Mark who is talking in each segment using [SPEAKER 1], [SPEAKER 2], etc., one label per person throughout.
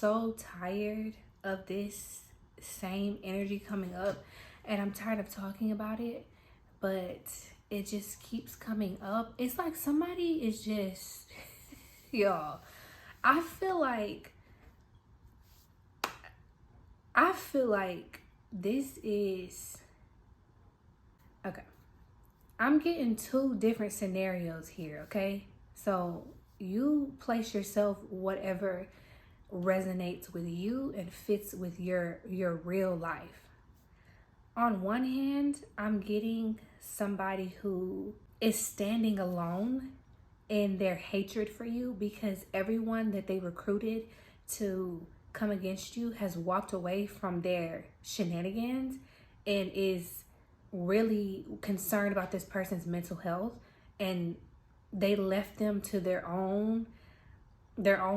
[SPEAKER 1] so tired of this same energy coming up, and I'm tired of talking about it, but it just keeps coming up. It's like somebody is just, y'all, I feel like this is, okay. I'm getting two different scenarios here, okay? So you place yourself whatever resonates with you and fits with your real life. On one hand, I'm getting somebody who is standing alone in their hatred for you because everyone that they recruited to come against you has walked away from their shenanigans and is really concerned about this person's mental health, and they left them to their own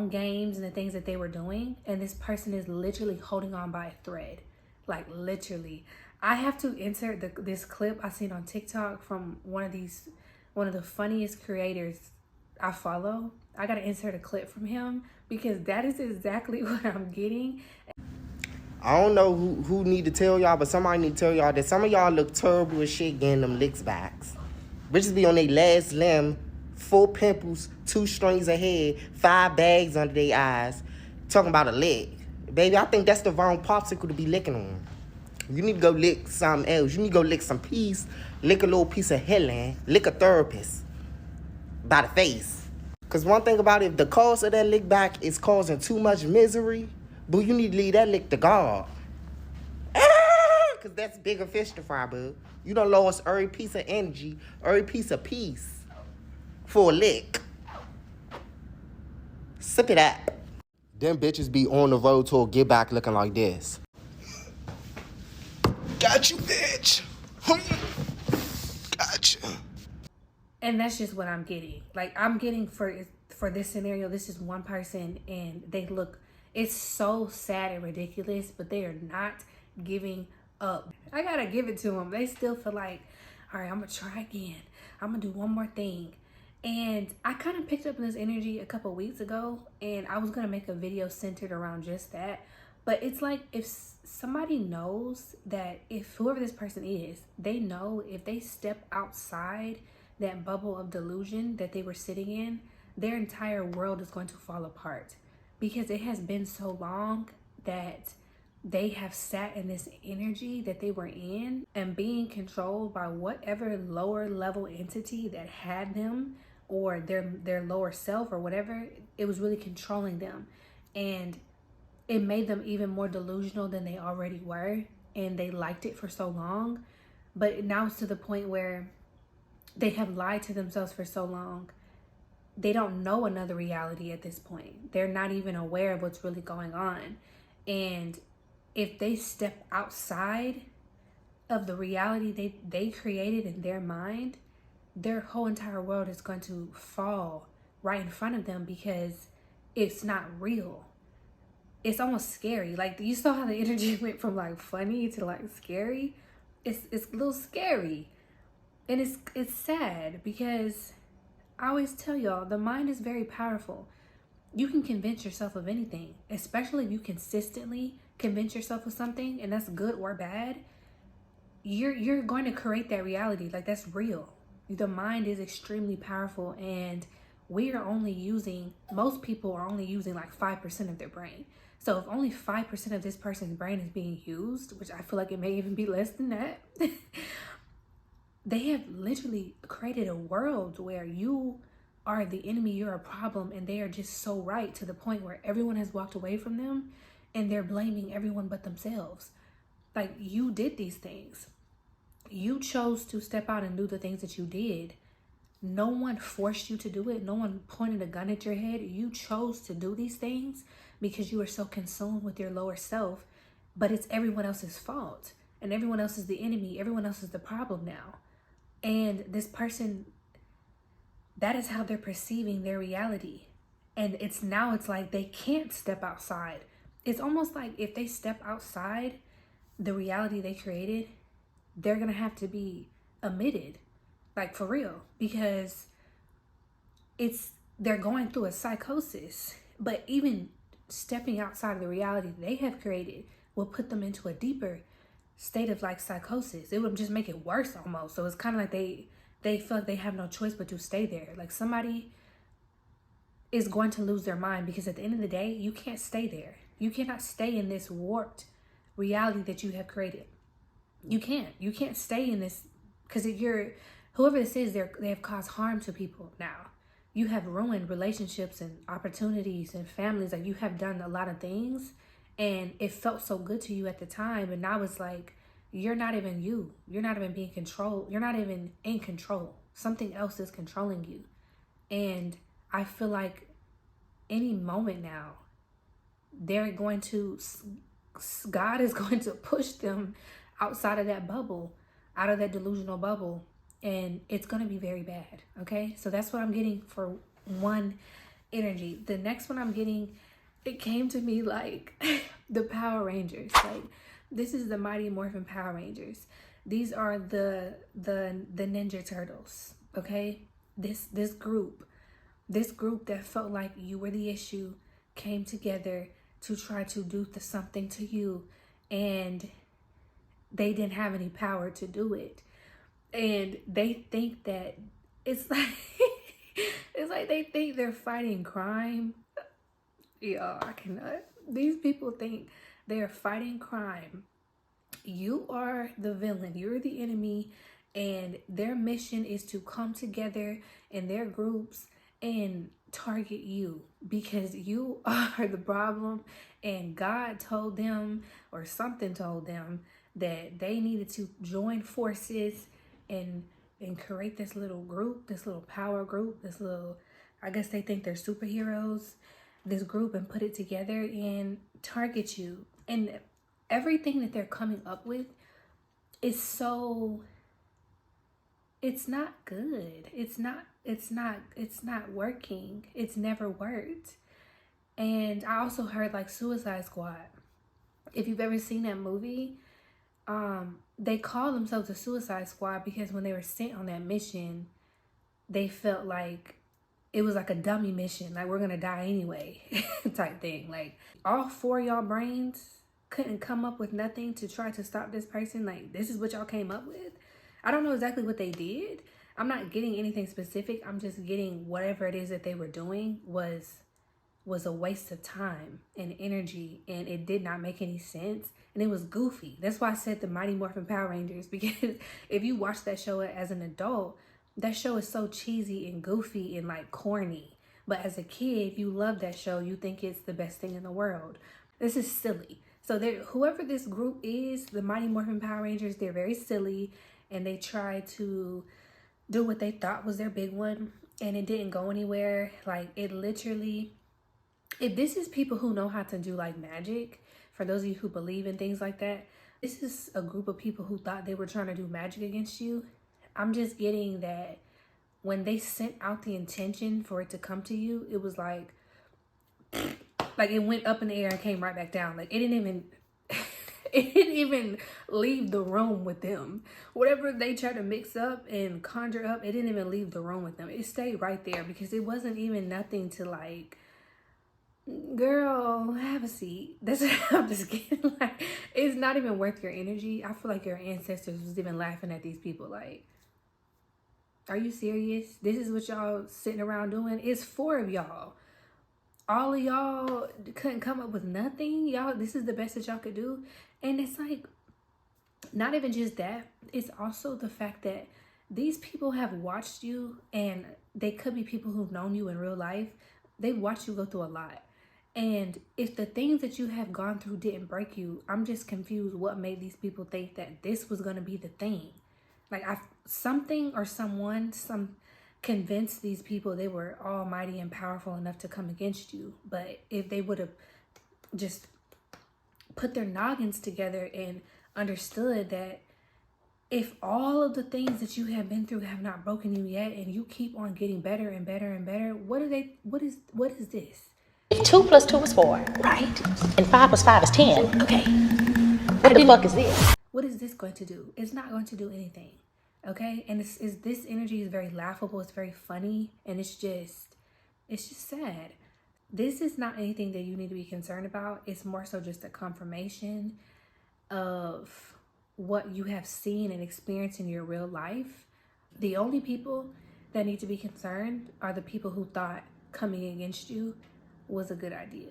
[SPEAKER 1] games and the things that they were doing, and this person is literally holding on by a thread. Like, literally. I have to insert this clip I seen on TikTok from one of the funniest creators I follow. I gotta insert a clip from him because that is exactly what I'm getting.
[SPEAKER 2] I don't know who need to tell y'all, but somebody need to tell y'all that some of y'all look terrible as shit getting them licks backs. Bitches be on their last limb, 4 pimples, 2 strings of hair, 5 bags under their eyes, talking about a lick. Baby, I think that's the wrong popsicle to be licking on. You need to go lick something else. You need to go lick some peace, lick a little piece of healing, lick a therapist by the face. Because one thing about it, if the cause of that lick back is causing too much misery, boo, you need to leave that lick to God. Because that's bigger fish to fry, boo. You done lost every piece of energy, every piece of peace for a lick. Sip it up. Them bitches be on the road to a get back looking like this. Got you, bitch. Gotcha.
[SPEAKER 1] And that's just what I'm getting. Like, I'm getting for this scenario, this is one person and they look, it's so sad and ridiculous, but they are not giving up. I gotta give it to them. They still feel like, all right, I'm gonna try again. I'm gonna do one more thing. And I kind of picked up this energy a couple weeks ago, and I was gonna make a video centered around just that. But it's like, if somebody knows that, if whoever this person is, they know if they step outside that bubble of delusion that they were sitting in, their entire world is going to fall apart, because it has been so long that they have sat in this energy that they were in and being controlled by whatever lower level entity that had them, or their lower self or whatever. It was really controlling them, and it made them even more delusional than they already were, and they liked it for so long. But now it's to the point where they have lied to themselves for so long. They don't know another reality at this point. They're not even aware of what's really going on. And if they step outside of the reality they created in their mind, their whole entire world is going to fall right in front of them, because it's not real. It's almost scary. Like, you saw how the energy went from like funny to like scary. It's a little scary. And it's sad, because I always tell y'all, the mind is very powerful. You can convince yourself of anything, especially if you consistently convince yourself of something, and that's good or bad. You're going to create that reality. Like, that's real. The mind is extremely powerful, and most people are only using like 5% of their brain. So if only 5% of this person's brain is being used, which I feel like it may even be less than that, they have literally created a world where you are the enemy, you're a problem, and they are just so right, to the point where everyone has walked away from them and they're blaming everyone but themselves. Like, you did these things. You chose to step out and do the things that you did. No one forced you to do it. No one pointed a gun at your head. You chose to do these things because you were so consumed with your lower self. But it's everyone else's fault, and everyone else is the enemy. Everyone else is the problem now. And this person, that is how they're perceiving their reality. And it's like they can't step outside. It's almost like if they step outside the reality they created, they're gonna have to be omitted, like, for real, because they're going through a psychosis. But even stepping outside of the reality they have created will put them into a deeper state of like psychosis. It would just make it worse almost. So it's kind of like they feel like they have no choice but to stay there. Like somebody is going to lose their mind, because at the end of the day, you can't stay there. You cannot stay in this warped reality that you have created. You can't stay in this, because whoever this is, they have caused harm to people now. You have ruined relationships and opportunities and families. Like, you have done a lot of things, and it felt so good to you at the time, and now it's like you're not even you. You're not even being controlled. You're not even in control. Something else is controlling you. And I feel like any moment now, God is going to push them outside of that bubble, out of that delusional bubble, and it's going to be very bad. Okay, so that's what I'm getting for one energy. The next one I'm getting, it came to me like the Power Rangers. Like, this is the Mighty Morphin Power Rangers. These are the Ninja Turtles. Okay, this group that felt like you were the issue came together to try to do something to you, and they didn't have any power to do it. And they think that it's like it's like they think they're fighting crime. Yeah, I cannot. These people think they are fighting crime. You are the villain. You're the enemy, and their mission is to come together in their groups and target you, because you are the problem, and God told them, or something told them, that they needed to join forces and create this little group, this little power group, this little, I guess they think they're superheroes, this group, and put it together and target you. And everything that they're coming up with is so, it's not good. It's not working. It's never worked. And I also heard like Suicide Squad. If you've ever seen that movie, they call themselves the Suicide Squad because when they were sent on that mission, they felt like it was like a dummy mission, like we're gonna die anyway type thing. Like, all four of y'all brains couldn't come up with nothing to try to stop this person. Like, this is what y'all came up with. I don't know exactly what they did. I'm not getting anything specific. I'm just getting whatever it is that they were doing was a waste of time and energy, and it did not make any sense, and it was goofy. That's why I said the Mighty Morphin Power Rangers, because if you watch that show as an adult, that show is so cheesy and goofy and like corny. But as a kid, you love that show. You think it's the best thing in the world. This is silly. So whoever this group is, the Mighty Morphin Power Rangers, they're very silly, and they try to do what they thought was their big one, and it didn't go anywhere. Like, it literally, if this is people who know how to do like magic, for those of you who believe in things like that, this is a group of people who thought they were trying to do magic against you. I'm just getting that when they sent out the intention for it to come to you, it was like it went up in the air and came right back down. Like, it didn't even leave the room with them. Whatever they tried to mix up and conjure up, it didn't even leave the room with them. It stayed right there, because it wasn't even nothing to like, girl, have a seat. That's what I'm just getting. Like, it's not even worth your energy. I feel like your ancestors was even laughing at these people. Like, are you serious? This is what y'all sitting around doing? It's four of y'all. All of y'all couldn't come up with nothing. Y'all, this is the best that y'all could do. And it's like, not even just that. It's also the fact that these people have watched you, and they could be people who've known you in real life. They've watched you go through a lot. And if the things that you have gone through didn't break you, I'm just confused what made these people think that this was going to be the thing. Like, something or someone convinced these people they were almighty and powerful enough to come against you. But if they would have just put their noggins together and understood that if all of the things that you have been through have not broken you yet, and you keep on getting better and better and better, what is this?
[SPEAKER 3] If 2 plus 2 is 4, right? And 5 plus 5 is 10. Okay. What the fuck is this?
[SPEAKER 1] What is this going to do? It's not going to do anything. Okay? And this energy is very laughable. It's very funny. And it's just sad. this is not anything that you need to be concerned about. It's more so just a confirmation of what you have seen and experienced in your real life. The only people that need to be concerned are the people who thought coming against you was a good idea.